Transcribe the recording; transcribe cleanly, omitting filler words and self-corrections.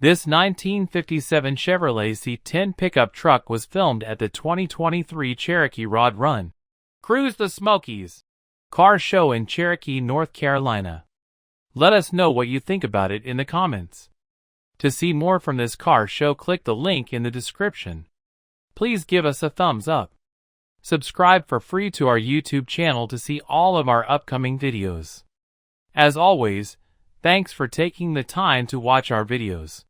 This 1957 Chevrolet C10 pickup truck was filmed at the 2023 Cherokee Rod Run Cruise the Smokies car show in Cherokee, North Carolina. Let us know what you think about it in the comments. To see more from this car show, click the link in the description. Please give us a thumbs up. Subscribe for free to our YouTube channel to see all of our upcoming videos. As always, thanks for taking the time to watch our videos.